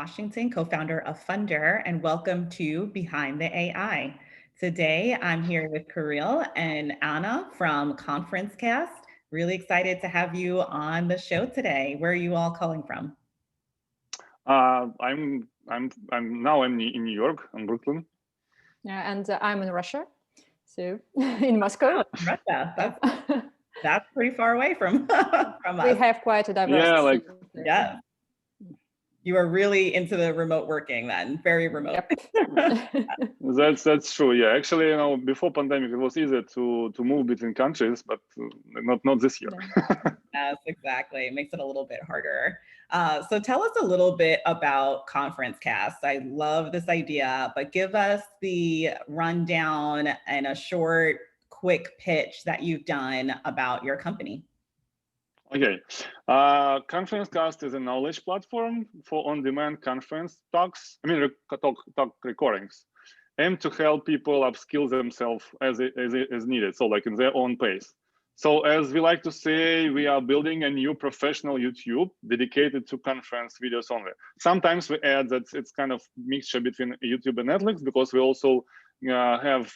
Washington, co-founder of Funder, and welcome to Behind the AI. Today, I'm here with Kirill and Anna from ConferenceCast. Really excited to have you on the show today. Where are you all calling from? I'm in New York, in Brooklyn. Yeah, and I'm in Russia, so in Moscow. Russia. That's pretty far away from us. We have quite a diverse. Yeah. You are really into the remote working then, very remote. Yep. That's true. Yeah, actually, before pandemic, it was easier to move between countries, but not this year. Yes, exactly. It makes it a little bit harder. So tell us a little bit about ConferenceCast. I love this idea, but give us the rundown and a short, quick pitch that you've done about your company. Okay. ConferenceCast is a knowledge platform for on-demand conference talk recordings, aimed to help people upskill themselves as needed, so like in their own pace. So as we like to say, we are building a new professional YouTube dedicated to conference videos only. Sometimes we add that it's kind of mixture between YouTube and Netflix, because we also have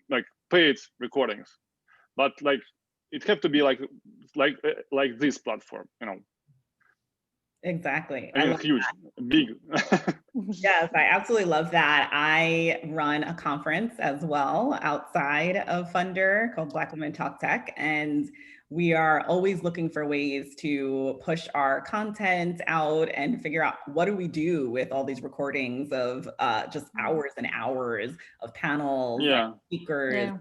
like paid recordings, but like it have to be like this platform, Exactly. I mean, huge, big. Yes, I absolutely love that. I run a conference as well outside of Funder called Black Women Talk Tech. And we are always looking for ways to push our content out and figure out what do we do with all these recordings of just hours and hours of panels and speakers. Yeah.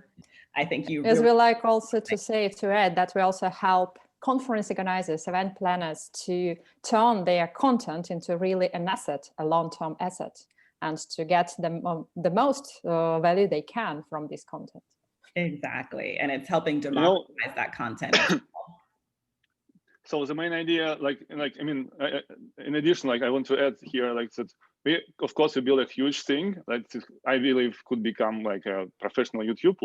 I think you As we like also to add that we also help conference organizers, event planners to turn their content into really an asset, a long-term asset, and to get the most value they can from this content. Exactly, and it's helping democratize that content. So the main idea, in addition, I want to add here, that we, of course, we build a huge thing that I believe could become like a professional YouTube,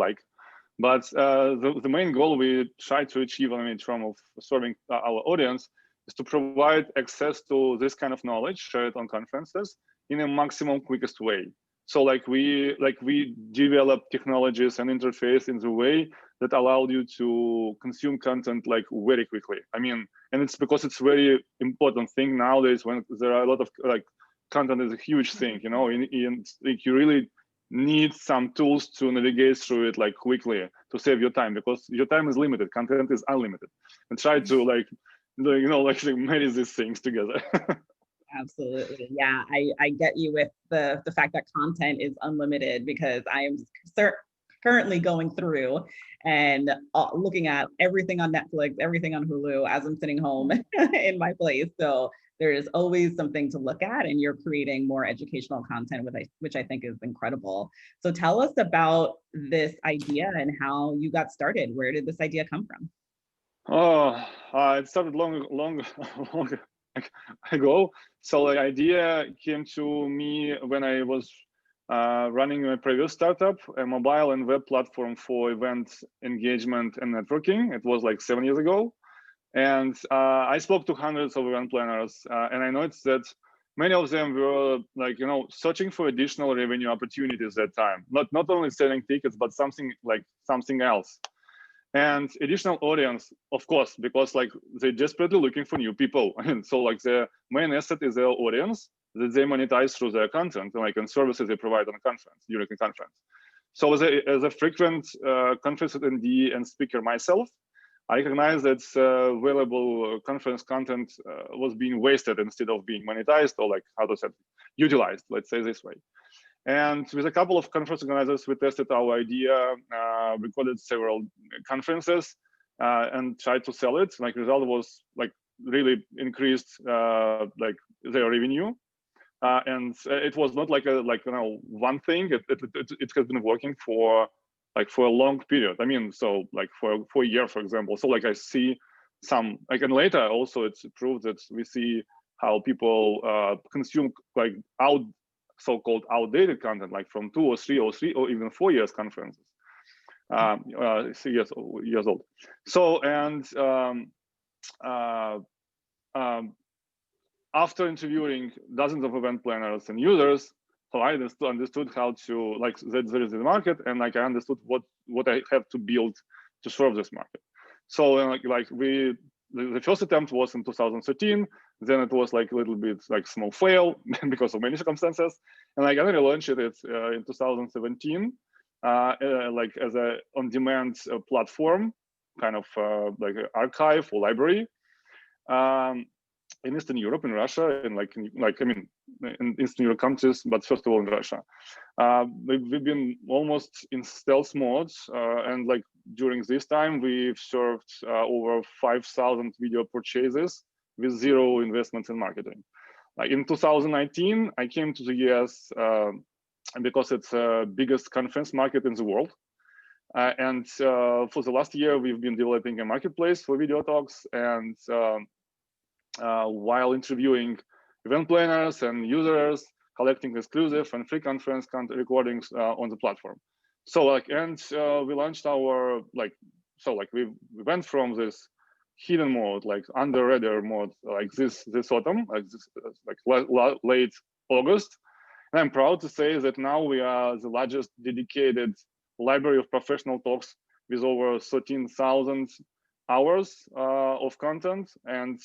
but the main goal we try to achieve in terms of serving our audience is to provide access to this kind of knowledge shared on conferences in a maximum quickest way. So we develop technologies and interface in the way that allow you to consume content very quickly. And it's because it's very important thing nowadays when there are a lot of content is a huge thing, you really need some tools to navigate through it quickly to save your time, because your time is limited, content is unlimited, and try to marry these things together. Absolutely. Yeah, I get you with the fact that content is unlimited, because I am currently going through and looking at everything on Netflix, everything on Hulu as I'm sitting home in my place. So there is always something to look at, and you're creating more educational content, which I think is incredible. So tell us about this idea and how you got started. Where did this idea come from? It started long ago. So the idea came to me when I was running a previous startup, a mobile and web platform for event engagement and networking. It was 7 years ago. And I spoke to hundreds of event planners, and I noticed that many of them were searching for additional revenue opportunities at that time. Not only selling tickets, but something else. And additional audience, of course, because they're desperately looking for new people. And so their main asset is their audience that they monetize through their content and services they provide on the conference, during the conference. So as a frequent conference attendee and speaker myself, I recognize that valuable conference content was being wasted instead of being monetized or utilized, let's say this way. And with a couple of conference organizers, we tested our idea, recorded several conferences, and tried to sell it. Result was really increased their revenue. And it was not one thing. It has been working for a long period. So for a year, for example. So I see some and later also it's proved that we see how people consume so-called outdated content, from 2 or 3 or even 4 years conferences, 3 years old. So after interviewing dozens of event planners and users, so I understood how to, like, that there is a market, and like I understood what I have to build to serve this market. So the first attempt was in 2013. Then it was like a little bit like small fail because of many circumstances, and like I relaunched it in 2017, like as a on-demand platform, kind of like an archive or library. In Eastern Europe, in Russia, and in Eastern Europe countries, but first of all in Russia. We've been almost in stealth mode, and like during this time, we've served over 5,000 video purchases with zero investments in marketing. Like in 2019, I came to the US because it's the biggest conference market in the world. And for the last year, we've been developing a marketplace for video talks, and while interviewing event planners and users, collecting exclusive and free conference recordings on the platform. So like, and we launched our we went from this hidden mode, like under radar mode, like this autumn, late August. And I'm proud to say that now we are the largest dedicated library of professional talks with over 13,000 hours of content and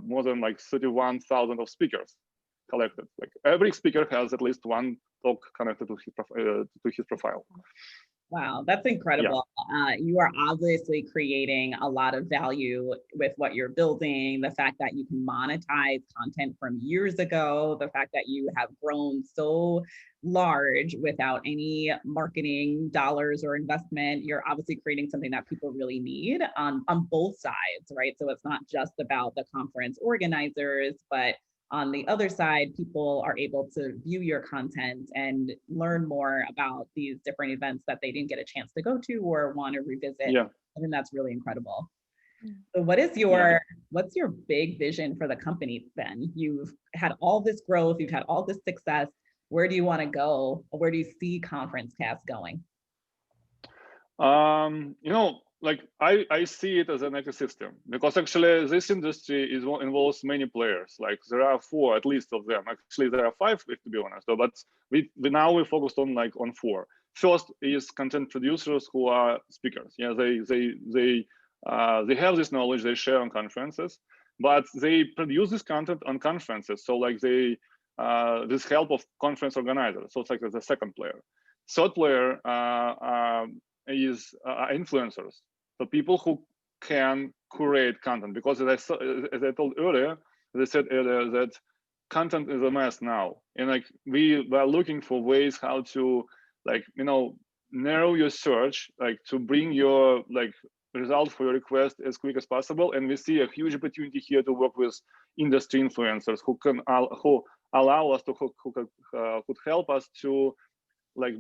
more than like 31,000 of speakers collected. Like every speaker has at least one talk connected to his profile. Wow, that's incredible. Yeah. You are obviously creating a lot of value with what you're building, the fact that you can monetize content from years ago, the fact that you have grown so large without any marketing dollars or investment. You're obviously creating something that people really need on both sides, right? So it's not just about the conference organizers, but on the other side, people are able to view your content and learn more about these different events that they didn't get a chance to go to or want to revisit. Yeah. I think that's really incredible. So what's your big vision for the company then? You've had all this growth, you've had all this success. Where do you want to go? Where do you see ConferenceCast going? Like I see it as an ecosystem, because actually this industry involves many players. Like there are 4 at least of them. Actually there are 5, to be honest. But we focused on 4. First is content producers who are speakers. Yeah, they have this knowledge they share on conferences, but they produce this content on conferences. So like they this help of conference organizers. So it's like the second player. Third player is influencers, so people who can curate content, because as I told earlier, as I said earlier, that content is a mess now, and like we are looking for ways how to narrow your search, like to bring your result for your request as quick as possible. And we see a huge opportunity here to work with industry influencers who allow us to could help us to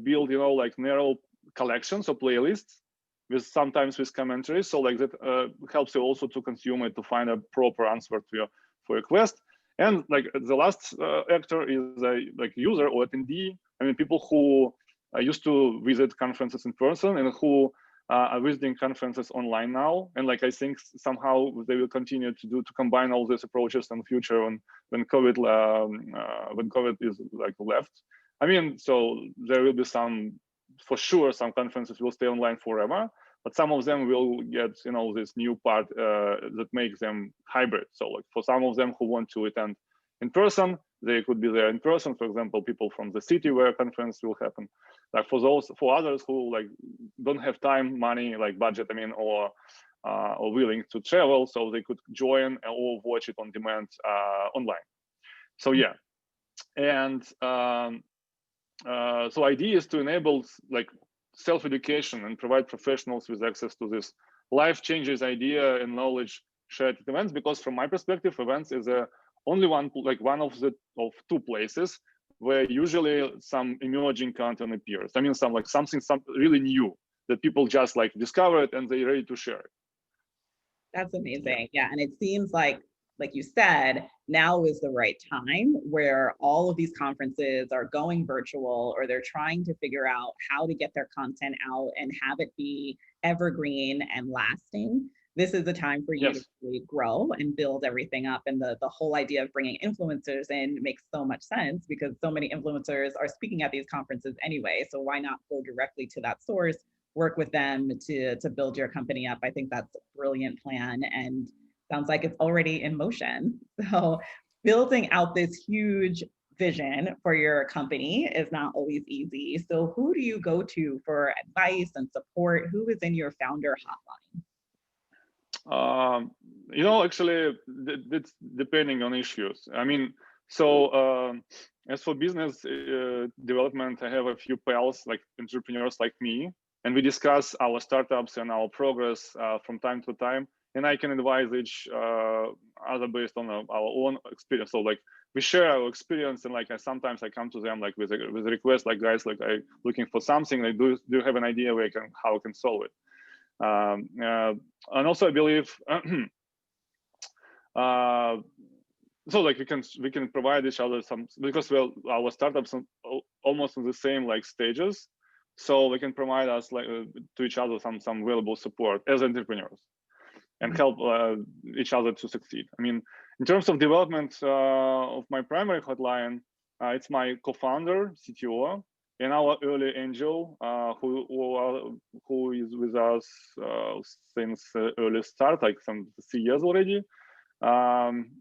build narrow collections or playlists sometimes with commentaries, so that helps you also to consume it, to find a proper answer to your request. And the last actor is a user or attendee. I mean, people who used to visit conferences in person and who are visiting conferences online now. And I think somehow they will continue to combine all these approaches in the future when COVID is left. I mean, so there will be for sure some conferences will stay online forever, but some of them will get this new part that makes them hybrid. So for some of them who want to attend in person, they could be there in person. For example, people from the city where a conference will happen. For others who don't have time, money, budget, I mean, or willing to travel, so they could join or watch it on demand online. So yeah, and so idea is to enable self-education and provide professionals with access to this life changes idea and knowledge shared at events, because from my perspective, events is only one of 2 places where usually some emerging content appears. I mean, something really new that people just discover it and they're ready to share it. That's amazing. Yeah, and it seems like you said, now is the right time where all of these conferences are going virtual, or they're trying to figure out how to get their content out and have it be evergreen and lasting. this is the time for you to Yes. really grow and build everything up. And the whole idea of bringing influencers in makes so much sense because so many influencers are speaking at these conferences anyway. So why not go directly to that source, work with them to build your company up? I think that's a brilliant plan and sounds like it's already in motion. So building out this huge vision for your company is not always easy. So who do you go to for advice and support? Who is in your founder hotline? Actually, it's depending on issues. I mean, so as for business development, I have a few pals, like entrepreneurs like me, and we discuss our startups and our progress from time to time. And I can advise each other based on our own experience. So like we share our experience, and like sometimes I come to them like with a request, like guys, like I looking for something. Like do you have an idea how I can solve it? And also I believe so like we can provide each other some, because our startups are almost in the same like stages, so we can provide us like to each other some valuable support as entrepreneurs and help each other to succeed. I mean, in terms of development of my primary hotline, it's my co-founder, CTO, and our early angel, who is with us since early start, like some 3 years already.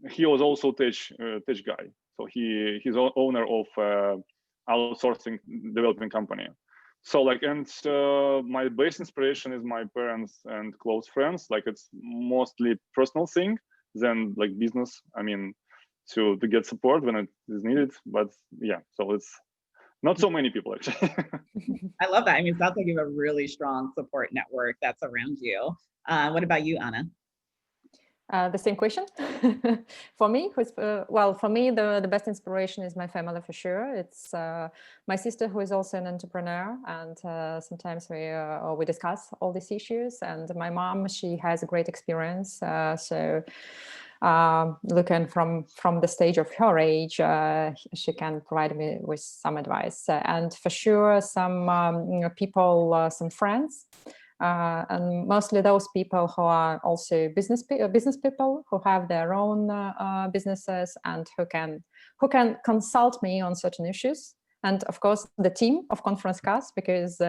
He was also tech guy, so he's owner of outsourcing development company. So like, and my base inspiration is my parents and close friends. Like it's mostly personal thing than like business. I mean, to get support when it is needed. But yeah, so it's not so many people actually. I love that. I mean, it sounds like you have a really strong support network that's around you. What about you, Anna? The same question. For me, for me, the best inspiration is my family for sure. It's my sister, who is also an entrepreneur, and sometimes we discuss all these issues. And my mom, she has a great experience. So looking from the stage of her age, she can provide me with some advice. And for sure, some people, some friends. And mostly those people who are also business people who have their own businesses and who can consult me on certain issues. And of course, the team of ConferenceCast, because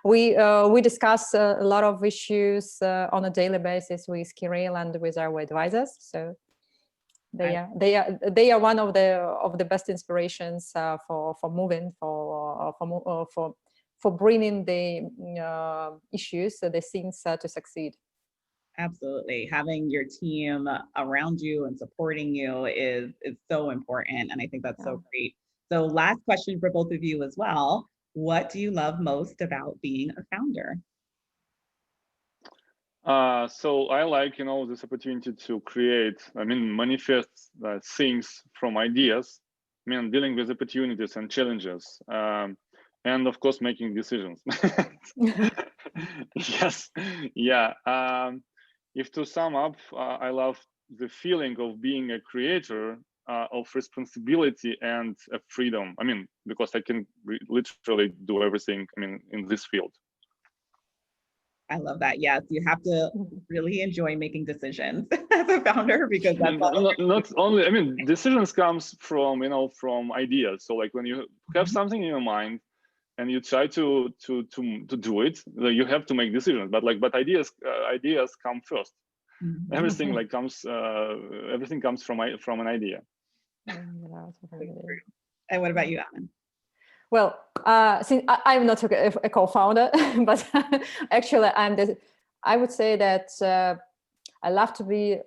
we discuss a lot of issues on a daily basis with Kirill and with our advisors. So they are one of the best inspirations for moving for bringing the issues, the things to succeed. Absolutely. Having your team around you and supporting you is so important. And I think that's so great. So last question for both of you as well. What do you love most about being a founder? So I like, this opportunity to create, manifest things from ideas, dealing with opportunities and challenges. And of course, making decisions. Yes, yeah. If to sum up, I love the feeling of being a creator, of responsibility and freedom. Because I can literally do everything, in this field. I love that. Yes, you have to really enjoy making decisions as a founder, because that's not only, decisions comes from, from ideas. So like when you have something in your mind and you try to do it, you have to make decisions. But ideas come first. Mm-hmm. Everything comes from an idea. And what about you, Anna? Well, since I'm not a co-founder, but actually I would say that I love to be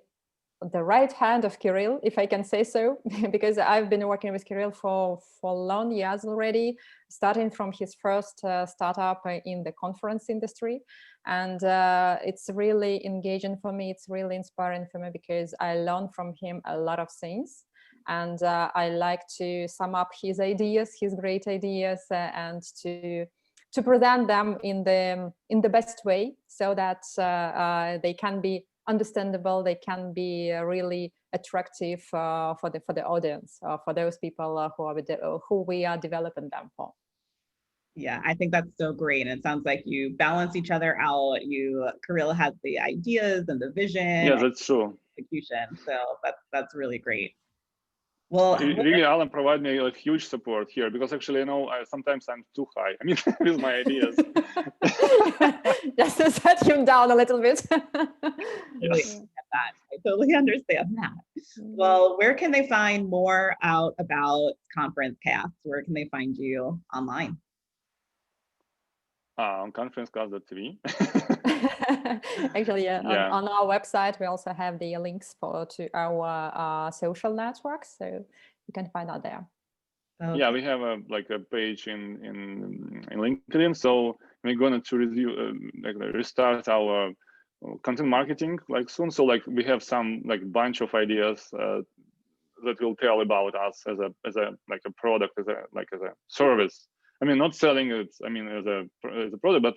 the right hand of Kirill, if I can say so, because I've been working with Kirill for long years already, starting from his first startup in the conference industry. And it's really engaging for me. It's really inspiring for me because I learn from him a lot of things. And I like to sum up his ideas, his great ideas, and to present them in the best way, so that they can be understandable, they can be really attractive for the audience, for those people who we are developing them for. Yeah, I think that's so great. And it sounds like you balance each other out. Kirill has the ideas and the vision. Yeah, that's true. Execution. So that's really great. Well, really, Alan provided me a huge support here because actually, sometimes I'm too high. I mean, with my ideas. Just to set him down a little bit. Yes. I totally understand that. Well, where can they find more out about ConferenceCast? Where can they find you online? On ConferenceCast.tv. Actually, yeah. On our website, we also have the links to our social networks, so you can find out there. Okay. Yeah, we have a page in LinkedIn, so we're going to restart our content marketing soon. So we have some bunch of ideas that will tell about us as a product, as a service. I mean, not selling it. I mean, as a product, but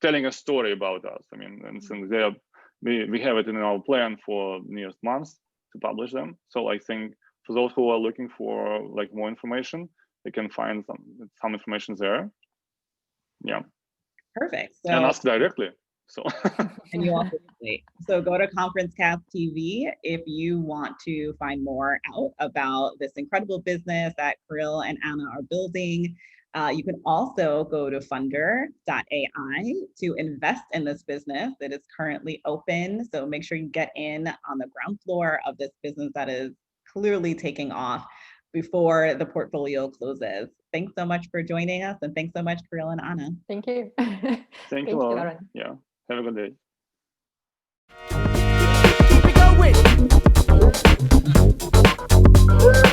telling a story about us. I mean, and since we have it in our plan for next months to publish them. So I think for those who are looking for more information, they can find some information there. Yeah. Perfect. So, and ask directly. So and you also so go to ConferenceCast TV if you want to find more out about this incredible business that Kirill and Anna are building. You can also go to funder.ai to invest in this business. It is currently open, so make sure you get in on the ground floor of this business that is clearly taking off before the portfolio closes. Thanks so much for joining us, and thanks so much, Kirill and Anna. Thank you. Thank you, Laura. Yeah, have a good day. Keep it going.